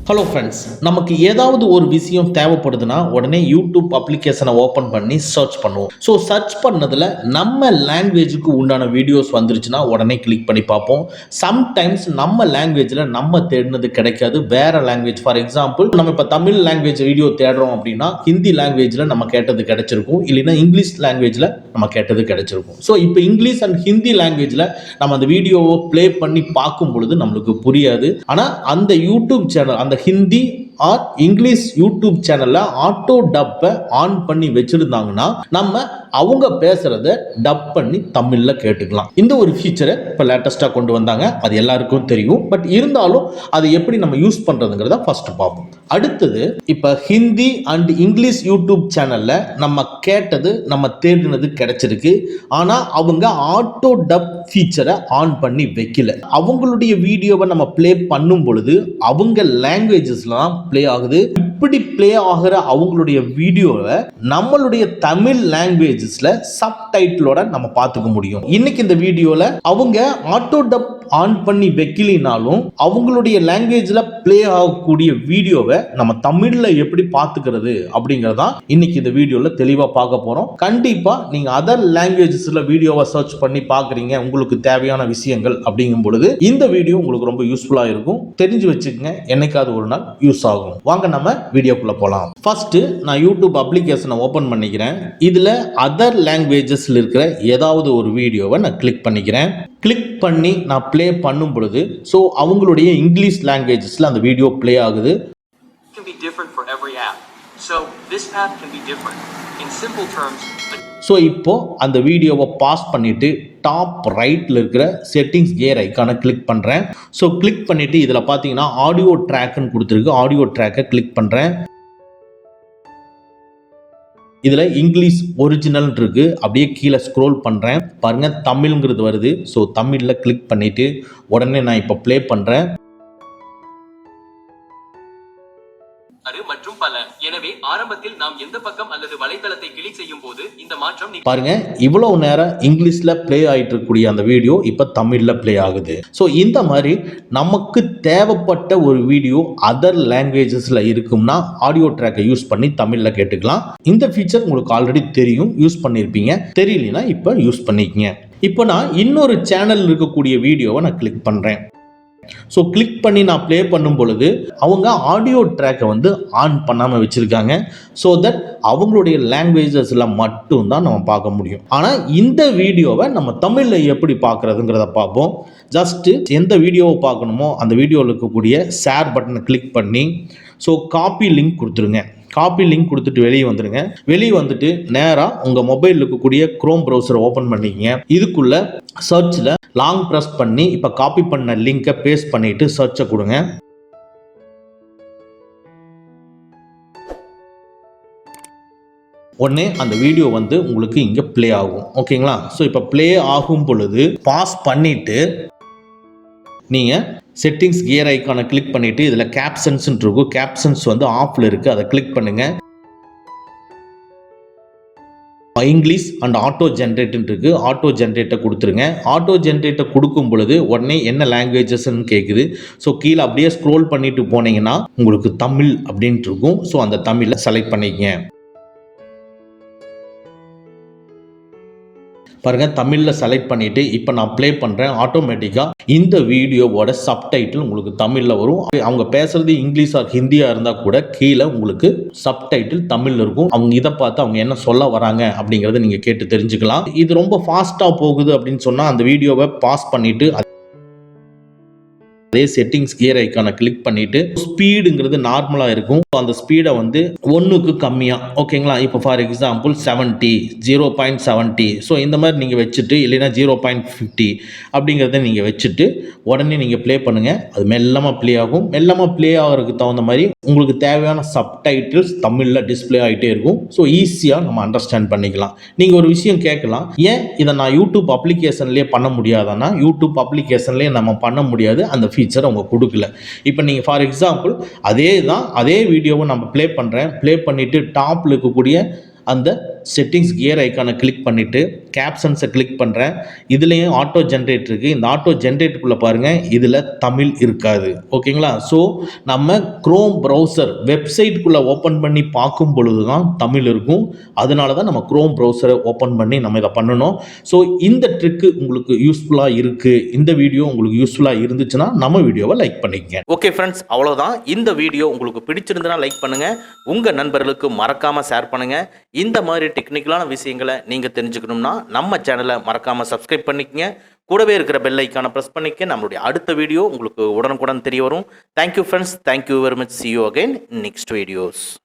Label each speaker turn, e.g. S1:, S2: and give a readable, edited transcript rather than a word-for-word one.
S1: Hello friends, நமக்கு ஏதாவது ஒரு விஷயம் தேவைப்படுதுன்னா உடனே யூடியூப் அப்ளிகேஷனை ஓப்பன் பண்ணி சர்ச் பண்ணுவோம். ஸோ சர்ச் பண்ணதில் நம்ம லாங்குவேஜுக்கு உண்டான வீடியோஸ் வந்துருச்சுன்னா உடனே கிளிக் பண்ணி பார்ப்போம். சம்டைம்ஸ் நம்ம லாங்குவேஜில் நம்ம தேடினது கிடைக்காது, வேற லாங்குவேஜ். ஃபார் எக்ஸாம்பிள், நம்ம இப்போ தமிழ் லாங்குவேஜ் வீடியோ தேடுறோம் அப்படின்னா ஹிந்தி லாங்குவேஜில் நம்ம கேட்டது கிடைச்சிருக்கும், இல்லைன்னா இங்கிலீஷ் லாங்குவேஜில் நம்ம கேட்டது கிடைச்சிருக்கும். ஸோ இப்போ இங்கிலீஷ் அண்ட் ஹிந்தி லாங்குவேஜில் நம்ம அந்த வீடியோவை ப்ளே பண்ணி பார்க்கும் பொழுது நம்மளுக்கு புரியாது. ஆனால் அந்த யூடியூப் சேனல், அந்த ஹிந்தி ஆர் இங்கிலீஷ் யூடியூப் சேனல்ல ஆட்டோ டப்பை ஆன் பண்ணி வச்சிருந்தாங்கன்னா நம்ம அவங்க பேசுறத டப் பண்ணி தமிழ்ல கேட்டுக்கலாம். இந்த ஒரு ஃபீச்சரை இப்போ லேட்டஸ்டா கொண்டு வந்தாங்க, அது எல்லாருக்கும் தெரியும். பட் இருந்தாலும் அதை எப்படி நம்ம யூஸ் பண்றதுங்கிறத ஃபர்ஸ்ட் பார்ப்போம். அடுத்தது, இப்போ ஹிந்தி அண்ட் இங்கிலீஷ் யூடியூப் சேனல்ல நம்ம கேட்டது, நம்ம தேடினது கிடைச்சிருக்கு. ஆனா அவங்க ஆட்டோ டப் ஃபீச்சரை ஆன் பண்ணி வைக்கல. அவங்களுடைய வீடியோவை நம்ம ப்ளே பண்ணும் பொழுது அவங்க லாங்குவேஜஸ்லாம் ப்ளே ஆகுது. இப்படி ப்ளே ஆகிற அவங்களுடைய வீடியோவை நம்மளுடைய தமிழ் லாங்குவேஜஸ்ல சப்டைட்டிலோட நம்ம பார்த்துக்க முடியும். இன்னைக்கு இந்த வீடியோல அவங்க ஆட்டோ டப் ஆன் பண்ணி வைக்கலினாலும் அவங்களுடைய லாங்குவேஜ்ல ப்ளே ஆகக்கூடிய வீடியோவை நம்ம தமிழ்ல எப்படி பார்த்துக்கிறது அப்படிங்கறத இன்னைக்கு இந்த வீடியோல தெளிவா பார்க்க போறோம். கண்டிப்பா நீங்க அதர் லாங்குவேஜஸ்ல வீடியோவை சர்ச் பண்ணி பார்க்குறீங்க, உங்களுக்கு தேவையான விஷயங்கள் அப்படிங்கும் பொழுது இந்த வீடியோ உங்களுக்கு ரொம்ப யூஸ்ஃபுல்லா இருக்கும். தெரிஞ்சு வச்சுக்கங்க, என்னைக்காவது ஒரு நாள் யூஸ் ஆகும். வாங்க நம்ம வீடியோக்குள்ள போலாம். ஃபர்ஸ்ட் நான் யூடியூப் அப்ளிகேஷனை ஓபன் பண்ணிக்கிறேன். இதுல அதர் லாங்குவேஜஸ்ல இருக்கிற ஏதாவது ஒரு வீடியோவை நான் கிளிக் பண்ணிக்கிறேன். கிளிக் பண்ணி நான் ப்ளே பண்ணும் பொழுது ஸோ அவங்களுடைய இங்கிலீஷ் லாங்குவேஜஸ்ல அந்த வீடியோ ப்ளே ஆகுது. ஸோ இப்போ அந்த வீடியோவை பாஸ் பண்ணிட்டு டாப் ரைட்ல இருக்கிற செட்டிங்ஸ் கியர் ஐக்கானை கிளிக் பண்றேன். ஸோ கிளிக் பண்ணிட்டு இதுல பாத்தீங்கன்னா ஆடியோ ட்ராக்னு கொடுத்துருக்கு, ஆடியோ ட்ராக்கை கிளிக் பண்றேன். இதுல இங்கிலீஷ் ஒரிஜினல் இருக்கு, அப்படியே கீழே ஸ்க்ரோல் பண்றேன், பாருங்க தமிழ்ங்கிறது வருது. ஸோ தமிழ்ல கிளிக் பண்ணிட்டு உடனே நான் இப்போ ப்ளே பண்றேன். மற்றும் பல. எனவே ஆரம்பத்தில் நாம் எந்த பக்கம் அல்லது வலைத்தளத்தை கிளிக் செய்யும் போது இந்த மாற்றம் பாருங்க, இவ்வளவு நேரம் இங்கிலீஷ்ல ப்ளே ஆயிட்டு இருக்கக்கூடிய அந்த வீடியோ இப்ப தமிழ்ல ப்ளே ஆகுது. சோ இந்த மாதிரி நமக்கு தேவைப்பட்ட ஒரு வீடியோ அதர் லாங்குவேஜஸ்ல இருக்கும்னா ஆடியோ ட்ராக்கை யூஸ் பண்ணி தமிழ்ல கேட்டுக்கலாம். இந்த ஃபீச்சர் உங்களுக்கு ஆல்ரெடி தெரியும், யூஸ் பண்ணிருப்பீங்க. தெரியலனா இப்ப யூஸ் பண்ணிக்கங்க. இப்போ நான் இன்னொரு சேனல் இருக்கக்கூடிய வீடியோவை நான் கிளிக் பண்றேன். ஸோ கிளிக் பண்ணி நான் ப்ளே பண்ணும் பொழுது அவங்க ஆடியோ ட்ராக்கை வந்து ஆன் பண்ணாமல் வச்சுருக்காங்க. ஸோ தட் அவங்களுடைய லாங்குவேஜஸில் மட்டும்தான் நம்ம பார்க்க முடியும். ஆனால் இந்த வீடியோவை நம்ம தமிழில் எப்படி பார்க்குறதுங்கிறத பார்ப்போம். ஜஸ்ட்டு எந்த வீடியோவை பார்க்கணுமோ அந்த வீடியோவில் இருக்கக்கூடிய ஷேர் பட்டனை கிளிக் பண்ணி ஸோ காப்பி லிங்க் கொடுத்துருங்க. காப்பி லிங்க் கொடுத்துட்டு வெளியே வந்துடுங்க. வெளியே வந்துட்டு நேராக உங்கள் மொபைலில் இருக்கக்கூடிய குரோம் ப்ரௌசரை ஓப்பன் பண்ணிக்கங்க. இதுக்குள்ள சர்ச்சில் லாங் ப்ரெஸ் பண்ணி இப்போ காப்பி பண்ண லிங்கை பேஸ்ட் பண்ணிட்டு சர்ச்சை கொடுங்க. உடனே அந்த வீடியோ வந்து உங்களுக்கு இங்கே ப்ளே ஆகும். ஓகேங்களா? ஸோ இப்போ ப்ளே ஆகும் பொழுது பாஸ் பண்ணிட்டு நீங்கள் செட்டிங்ஸ் கியர் ஐக்கானை கிளிக் பண்ணிட்டு இதில் கேப்ஷன்ஸ் இருக்கும், கேப்ஷன்ஸ் வந்து ஆஃப்ல இருக்கு, அதை கிளிக் பண்ணுங்க. இங்கிலீஷ் அண்ட் ஆட்டோ ஜென்ரேட் இருக்கு, ஆட்டோ ஜென்ரேட்டை கொடுத்துருங்க. ஆட்டோ ஜென்ரேட்டை கொடுக்கும் பொழுது உடனே என்ன லாங்குவேஜஸ்ன்னு கேட்குது. ஸோ கீழே அப்படியே ஸ்க்ரோல் பண்ணிட்டு போனீங்கன்னா உங்களுக்கு தமிழ் அப்படின்ட்டு இருக்கும். ஸோ அந்த தமிழை செலக்ட் பண்ணிக்கங்க. பாருங்க, தமிழ்ல செலக்ட் பண்ணிட்டு இப்போ நான் ப்ளே பண்றேன். ஆட்டோமேட்டிக்கா இந்த வீடியோவோட சப்டைட்டில் உங்களுக்கு தமிழ்ல வரும். அவங்க பேசுறது இங்கிலீஷ் ஆர் ஹிந்தியா இருந்தா கூட கீழே உங்களுக்கு சப்டைட்டில் தமிழ்ல இருக்கும். அவங்க இதை பார்த்து அவங்க என்ன சொல்ல வராங்க அப்படிங்கறத நீங்க கேட்டு தெரிஞ்சுக்கலாம். இது ரொம்ப ஃபாஸ்டா போகுது அப்படின்னு சொன்னா அந்த வீடியோவை பாஸ் பண்ணிட்டு அதே செட்டிங்ஸ் கியர் ஐக்கானை கிளிக் பண்ணிட்டு ஸ்பீடுங்கிறது நார்மலா இருக்கும். அந்த ஸ்பீடை வந்து 1க்கு கம்மியா, ஓகேங்களா? இப்போ ஃபார் எக்ஸாம்பிள் 70, 0.70, ஸோ இந்த மாதிரி நீங்க வச்சுட்டு, இல்லைன்னா 0.50 அப்படிங்கிறத நீங்க வச்சுட்டு உடனே நீங்க ப்ளே பண்ணுங்க. அது மெல்லமா ப்ளே ஆகும். மெல்லமா ப்ளே ஆகிறதுக்கு தகுந்த மாதிரி உங்களுக்கு தேவையான சப்டைட்டில்ஸ் தமிழ்ல டிஸ்பிளே ஆகிட்டே இருக்கும். ஸோ ஈஸியா நம்ம அண்டர்ஸ்டாண்ட் பண்ணிக்கலாம். நீங்க ஒரு விஷயம் கேட்கலாம், ஏன் இதை நான் யூடியூப் அப்ளிகேஷன்லேயே பண்ண முடியாதுன்னா யூடியூப் அப்ளிகேஷன்லேயே நம்ம பண்ண முடியாது, அந்த ஃபீச்சர் அவங்க கொடுக்கல. இப்போ நீங்க ஃபார் எக்ஸாம்பிள் அதே வீடியோவை நம்ம ப்ளே பண்றேன், ப்ளே பண்ணிட்டு டாப்ல இருக்கக்கூடிய அந்த செட்டிங்ஸ் கியர் ஐக்கானை கிளிக் பண்ணிவிட்டு கேப்ஷன்ஸை கிளிக் பண்ணுறேன். இதுலேயும் ஆட்டோ ஜென்ரேட் இருக்குது. இந்த ஆட்டோ ஜென்ரேட்டுக்குள்ளே பாருங்கள், இதில் தமிழ் இருக்காது. ஓகேங்களா? ஸோ நம்ம குரோம் ப்ரௌசர் வெப்சைட்டுக்குள்ளே ஓப்பன் பண்ணி பார்க்கும் பொழுது தான் தமிழ் இருக்கும். அதனால தான் நம்ம குரோம் ப்ரௌசரை ஓப்பன் பண்ணி நம்ம இதை பண்ணணும். ஸோ இந்த ட்ரிக்கு உங்களுக்கு யூஸ்ஃபுல்லாக இருக்குது, இந்த வீடியோ உங்களுக்கு யூஸ்ஃபுல்லாக இருந்துச்சுன்னா நம்ம வீடியோவை லைக் பண்ணிக்கங்க.
S2: ஓகே ஃப்ரெண்ட்ஸ், அவ்வளோதான். இந்த வீடியோ உங்களுக்கு பிடிச்சிருந்தனா லைக் பண்ணுங்கள், உங்கள் நண்பர்களுக்கு மறக்காமல் ஷேர் பண்ணுங்கள். இந்த மாதிரி டெக்னிக்கலான விஷயங்களை நீங்கள் தெரிஞ்சுக்கணும்னா நம்ம சேனலை மறக்காமல் சப்ஸ்கிரைப் பண்ணிக்கங்க. கூடவே இருக்கிற பெல் ஐக்கானை ப்ரெஸ் பண்ணிக்க. நம்மளுடைய அடுத்த வீடியோ உங்களுக்கு உடனுக்குடன் தெரிய வரும். Thank you friends, thank you very much. see you again in next videos.